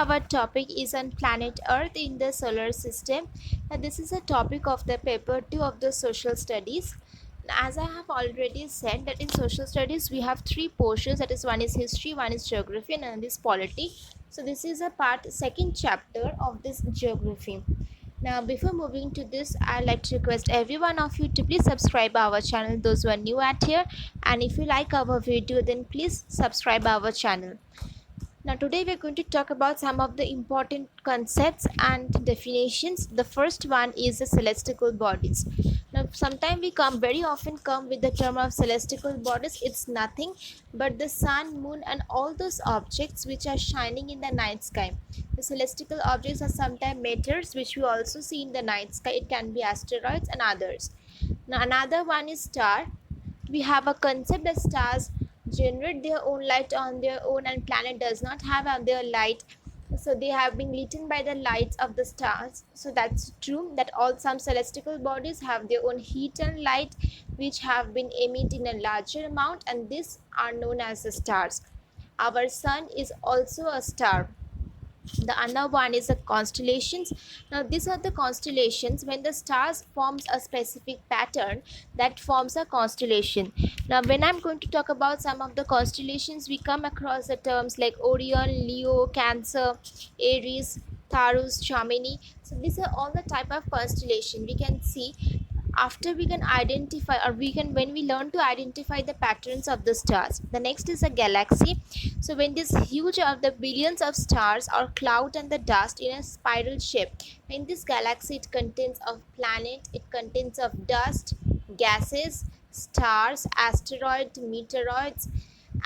our topic is on planet Earth in the solar system. And this is a topic of the paper 2 of the social studies. As I have already said that in social studies we have three portions, that is one is history, one is geography and another is polity. So this is a part second chapter of this geography. Now before moving to this, I'd like to request every one of you to please subscribe our channel, those who are new at here, and if you like our video then please subscribe our channel. Now today we're going to talk about some of the important concepts and definitions. The first one is the celestial bodies. Now sometimes we very often come with the term of celestial bodies. It's nothing but the sun, moon and all those objects which are shining in the night sky. The celestial objects are sometimes meteors which we also see in the night sky. It can be asteroids and others. Now another one is star. We have a concept that stars generate their own light on their own and planet does not have their light, so they have been lit by the lights of the stars. So that's true that all some celestial bodies have their own heat and light which have been emitted in a larger amount, and these are known as the stars. Our sun is also a star. The other one is the constellations. Now these are the constellations. When the stars forms a specific pattern, that forms a constellation. Now when I'm going to talk about some of the constellations, we come across the terms like Orion, Leo, Cancer, Aries, Taurus, Gemini. So these are all the type of constellation we can see after we can identify, or we can when we learn to identify the patterns of the stars. The next is a galaxy. So when this huge of the billions of stars or cloud and the dust in a spiral shape, in this galaxy it contains of planet, it contains of dust, gases, stars, asteroids, meteoroids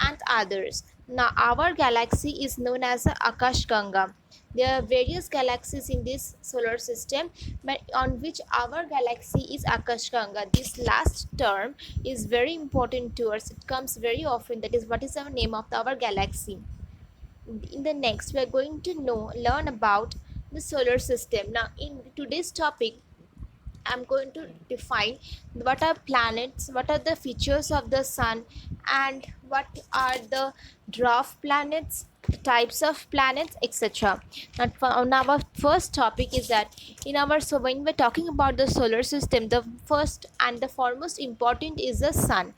and others. Now our galaxy is known as the Akash Ganga. There are various galaxies in this solar system, but on which our galaxy is Akash Ganga. This last term is very important to us. It comes very often. That is, what is our name of our galaxy? In the next, we are going to learn about the solar system. Now, in today's topic, I'm going to define what are planets, what are the features of the sun, and what are the dwarf planets, types of planets, etc. And our first topic is that so when we're talking about the solar system, the first and the foremost important is the sun.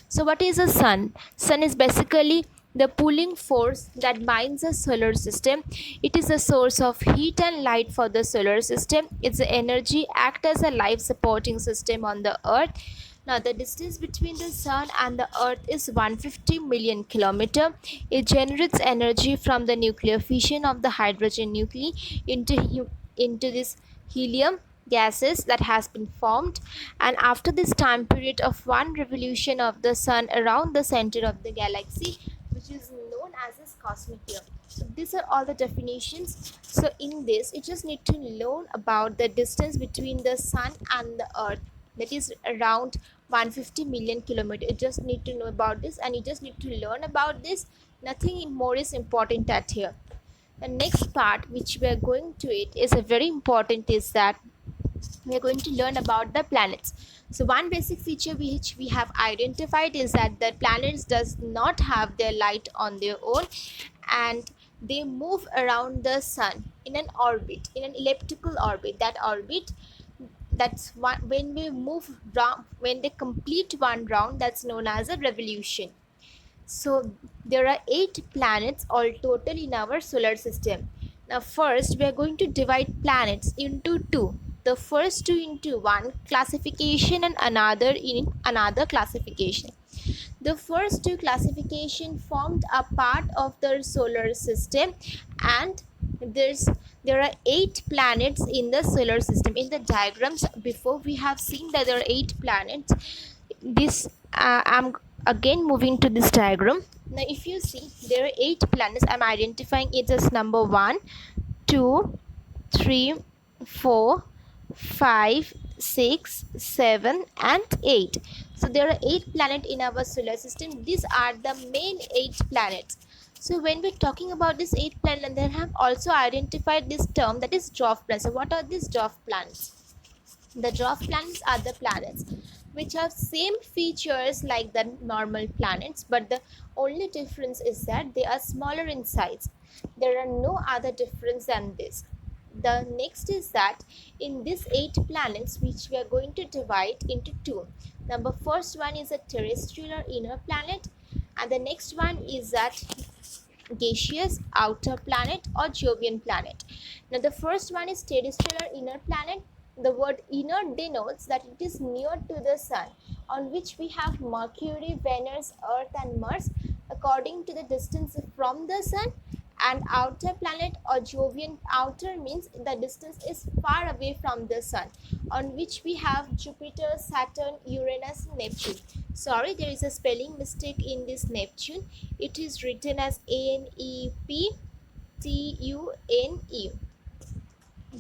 So what is a sun? Sun is basically the pulling force that binds the solar system. It is a source of heat and light for the solar system. Its energy acts as a life supporting system on the earth. Now the distance between the sun and the earth is 150 million kilometer. It generates energy from the nuclear fission of the hydrogen nuclei into this helium gases that has been formed, and after this time period of one revolution of the sun around the center of the galaxy, which is known as this cosmic year. So these are all the definitions. So in this you just need to learn about the distance between the sun and the earth, that is around 150 million kilometers. You just need to know about this and you just need to learn about this. Nothing more is important at here. The next part which we are going to it is a very important, is that we are going to learn about the planets. So one basic feature which we have identified is that the planets does not have their light on their own, and they move around the sun in an orbit, in an elliptical orbit. That orbit, that's one, when we move round, when they complete one round, that's known as a revolution. So there are 8 planets all total in our solar system. Now first we are going to divide planets into two. The first two into one classification and another in another classification. The first two classification formed a part of the solar system, and there are 8 planets in the solar system. In the diagrams before we have seen that there are 8 planets. This I'm again moving to this diagram. Now if you see, there are 8 planets. I'm identifying it as number 1, 2, 3, 4, 5, 6, 7 and 8. So there are 8 planets in our solar system. These are the main 8 planets. So when we're talking about this 8 planets, they have also identified this term, that is dwarf planets. So what are these dwarf planets? The dwarf planets are the planets which have same features like the normal planets, but the only difference is that they are smaller in size. There are no other difference than this. The next is that in these 8 planets, which we are going to divide into two. Number first one is a terrestrial or inner planet, and the next one is that gaseous outer planet or Jovian planet. Now the first one is terrestrial or inner planet. The word inner denotes that it is near to the sun, on which we have Mercury, Venus, Earth and Mars according to the distance from the sun. And outer planet or Jovian, outer means the distance is far away from the sun, on which we have Jupiter, Saturn, Uranus, Neptune. Sorry, there is a spelling mistake in this Neptune. It is written as Neptune.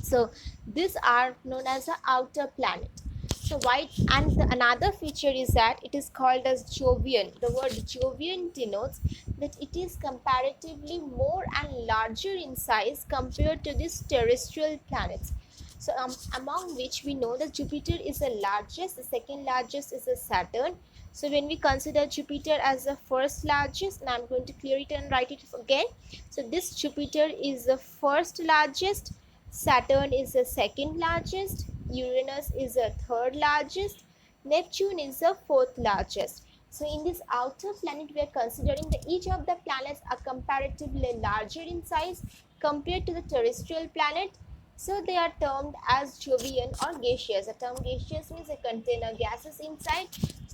So these are known as the outer planet. So why, and another feature is that it is called as Jovian. The word Jovian denotes that it is comparatively more and larger in size compared to these terrestrial planets. So among which we know that Jupiter is the largest, the second largest is the Saturn. So when we consider Jupiter as the first largest, and I'm going to clear it and write it again. So this Jupiter is the first largest, Saturn is the second largest, Uranus is the third largest, Neptune is the fourth largest. So in this outer planet, we are considering that each of the planets are comparatively larger in size compared to the terrestrial planet. So they are termed as Jovian or gaseous. The term gaseous means they contain gases inside.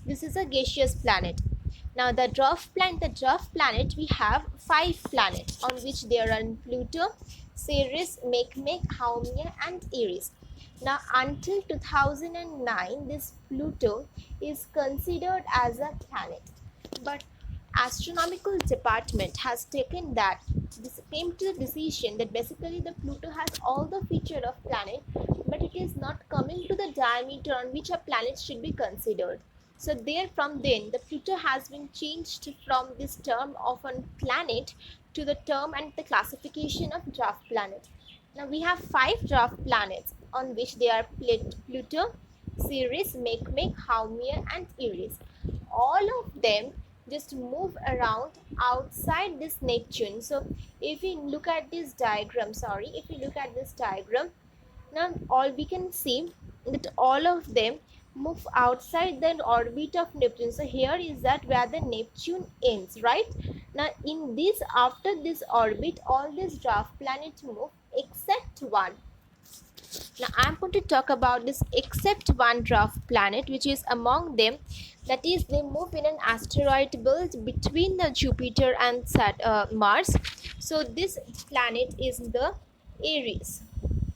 This is a gaseous planet. Now the dwarf planet, we have 5 planets, on which there are Pluto, Ceres, Makemake, Haumea and Eris. Now until 2009, this Pluto is considered as a planet, but astronomical department has taken that, this came to the decision that basically the Pluto has all the feature of planet, but it is not coming to the diameter on which a planet should be considered. So there, from then, the Pluto has been changed from this term of a planet to the term and the classification of dwarf planet. Now we have 5 dwarf planets, on which they are Pluto, Ceres, Makemake, Haumea and Eris. All of them just move around outside this Neptune. So if we look at this diagram, now all we can see that all of them move outside the orbit of Neptune. So here is that where the Neptune ends, right? Now in this, after this orbit, all these dwarf planets move except one. Now I'm going to talk about this except one dwarf planet, which is among them. That is, they move in an asteroid belt between the Jupiter and Mars. So this planet is the Aries.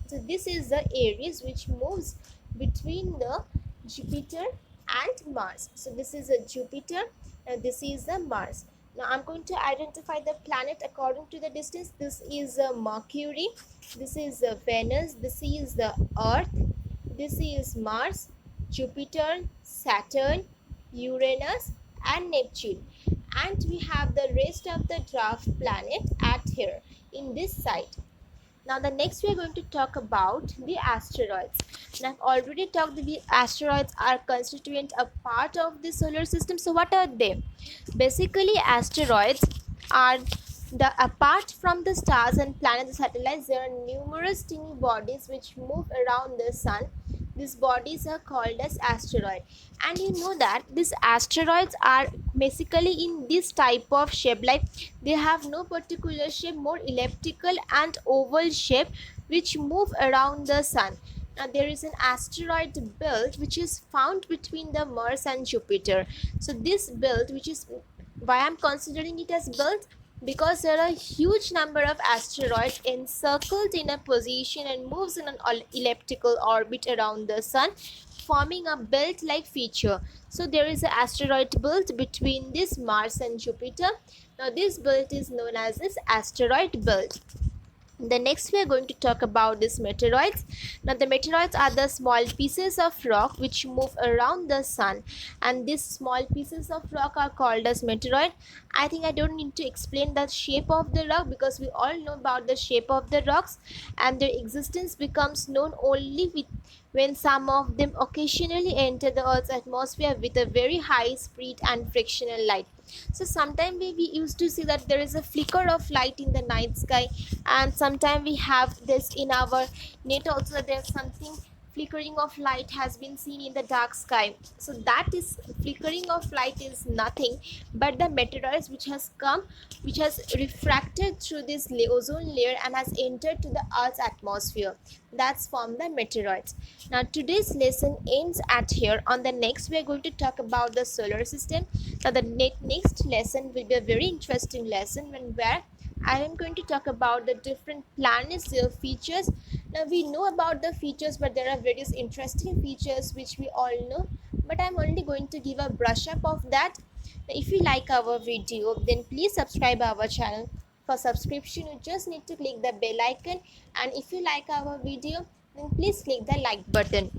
So this is the Aries, which moves between the Jupiter and Mars. So this is a Jupiter and this is the Mars. Now I'm going to identify the planet according to the distance. This is Mercury, this is Venus, this is the Earth, this is Mars, Jupiter, Saturn, Uranus and Neptune. And we have the rest of the dwarf planet at here in this site. Now the next we are going to talk about the asteroids. Now I've already talked that the asteroids are constituent a part of the solar system. So what are they? Basically asteroids are the, apart from the stars and planets, the satellites, there are numerous teeny bodies which move around the sun. These bodies are called as asteroid, and you know that these asteroids are basically in this type of shape, like they have no particular shape, more elliptical and oval shape, which move around the sun. Now there is an asteroid belt which is found between the Mars and Jupiter. So this belt, which is, why I'm considering it as belt, because there are a huge number of asteroids encircled in a position and moves in an elliptical orbit around the sun, forming a belt-like feature. So there is an asteroid belt between this Mars and Jupiter. Now this belt is known as this asteroid belt. The next we are going to talk about is meteoroids. Now the meteoroids are the small pieces of rock which move around the sun, and these small pieces of rock are called as meteoroid. I think I don't need to explain the shape of the rock, because we all know about the shape of the rocks, and their existence becomes known only when some of them occasionally enter the Earth's atmosphere with a very high speed and frictional light. So sometimes we used to see that there is a flicker of light in the night sky, and sometimes we have this in our net also, that there's something flickering of light has been seen in the dark sky. So that is flickering of light is nothing but the meteorites which has come, which has refracted through this ozone layer and has entered to the earth's atmosphere. That's from the meteorites. Now today's lesson ends at here. On the next we are going to talk about the solar system. Now the next lesson will be a very interesting lesson where I am going to talk about the different planets, their features. Now we know about the features, but there are various interesting features which we all know. But I'm only going to give a brush up of that. Now, if you like our video, then please subscribe our channel. For subscription, you just need to click the bell icon, and if you like our video, then please click the like button.